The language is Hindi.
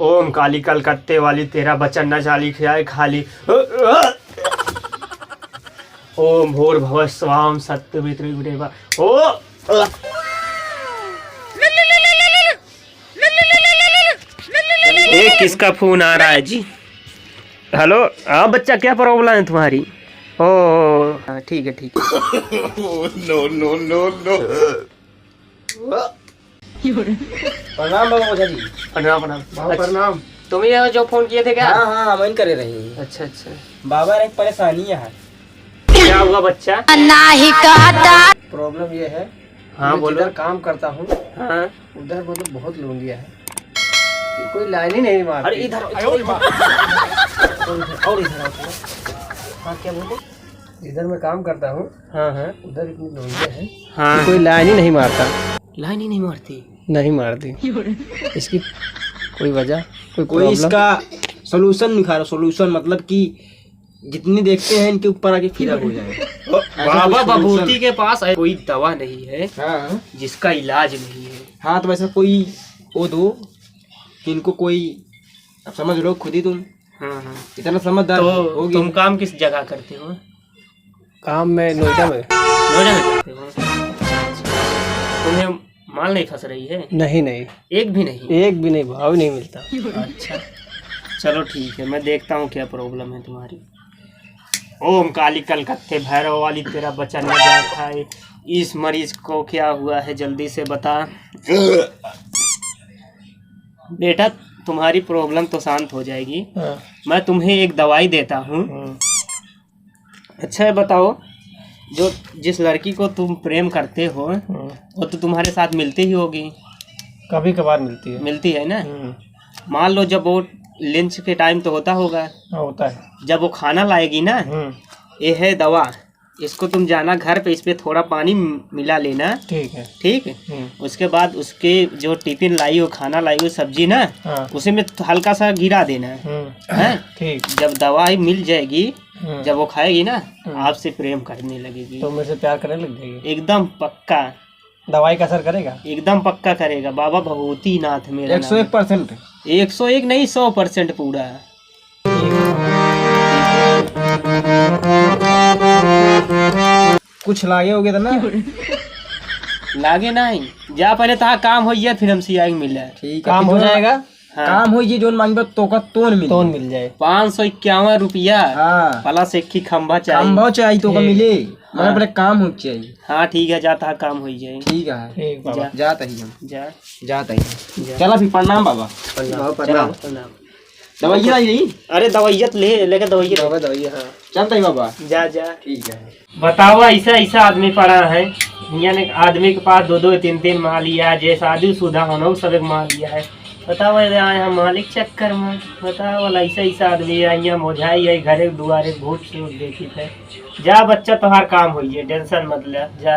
ओम काली कलकत्ते वाली तेरा बचन न जाली खियाए खाली। ओम भोर भव स्वाम सत्यवित्रिवा ओ। ये किसका फोन आ रहा है जी? हेलो। हाँ बच्चा, क्या प्रॉब्लम है तुम्हारी? ओ हाँ ठीक है ठीक है। No no no no. प्रणाम बाबा ओझा जी। प्रणाम प्रणाम। प्रणाम। तुम ये जो फोन किए थे क्या? हाँ हाँ हम करे रही। अच्छा अच्छा। बाबा एक परेशानी है। क्या हुआ बच्चा? प्रॉब्लम ये है। हाँ बोलो। जिधर काम करता हूँ हाँ उधर मतलब बहुत लूंगिया है, कोई लाइन ही नहीं मारती। अरे इधर और इधर हाँ क्या बोले? जिधर मैं काम करता हूँ हाँ हाँ उधर इतनी लूंगिया है, हाँ। कोई लाइन ही नहीं मारता। लाइन ही नहीं मारती? नहीं मारती। इसकी कोई वजह, कोई इसका सोल्यूशन निकालो। सोल्यूशन मतलब कि जितनी देखते हैं इनके ऊपर आके फिरा हो जाए। बाबा बभूति के पास कोई दवा नहीं है हाँ जिसका इलाज नहीं है। हाँ तो वैसा कोई वो दो कि इनको कोई, अब समझ लो खुद ही तुम। हाँ हाँ। इतना समझदार तो होगी। तुम काम किस जगह करते हो? काम में नोएडा में। नोएडा में करते हो? तुम्हें माल नहीं फंस रही है? नहीं नहीं, एक भी नहीं? एक भी नहीं, भाव नहीं मिलता। अच्छा चलो ठीक है, मैं देखता हूँ क्या प्रॉब्लम है तुम्हारी। ओम काली कलकत्ते भैरव वाली तेरा बच्चा न जाए खाए। इस मरीज को क्या हुआ है जल्दी से बता। बेटा तुम्हारी प्रॉब्लम तो शांत हो जाएगी। हाँ। मैं तुम्हें एक दवाई देता हूँ। अच्छा है बताओ, जो जिस लड़की को तुम प्रेम करते हो वो तो तुम्हारे साथ मिलती ही होगी। कभी कभार मिलती है। मिलती है ना? मान लो जब वो लंच के टाइम तो होता होगा। हाँ होता है। जब वो खाना लाएगी ना, ये है दवा, इसको तुम जाना घर पे, इस पे थोड़ा पानी मिला लेना। ठीक है। ठीक है। उसके बाद उसके जो टिफिन लाई हो, खाना लाई हो, सब्जी ना, हाँ। उसी में हल्का सा गिरा देना है। ठीक। जब दवाई मिल जाएगी, जब वो खाएगी ना, आपसे प्रेम करने लगेगी। तो मेरे से प्यार करने लग जाएगी? एकदम पक्का। दवाई का असर करेगा? एकदम पक्का करेगा। बाबा भगवती नाथ मेरा 101%। 101 नहीं, 100% पूरा। कुछ लागे हो गया था ना? लागे नहीं, जा पहले तहा काम हो गया फिर हमसे आगे मिला। ठीक है, काम हो जाएगा। हाँ। काम हो ये जोन मांगे तो का तोन मिल जाए। 551 रुपया। हाँ। प्लस एक ही खंभा चाहिए। खंभा चाहिए तो का मिले। हाँ। पहले काम हो चाहिए। हाँ ठीक है, जाता है काम हो जाए। ठीक है। ठीक बाबा। जाता ही हम। जाता ही। चला फिर प्रणाम बाबा। प्रणाम। दवाइया यही? अरे दवाइया लेके दवाइया हाँ। चलता ही बाबा। जा। ठीक है। बताओ, ऐसा आदमी पड़ा है, यानी आदमी के पास 2-2 3-3 माल लिया है, जैसा शादी शुदा होना सब एक माल लिया है। बताओ यहाँ मालिक चक्कर में, बताओ ऐसा आदमी यहाँ मोझाई है, घरे दुआरे भूत से देखी है। जा बच्चा, तुम्हार काम हो, टेंशन मत ले, जा।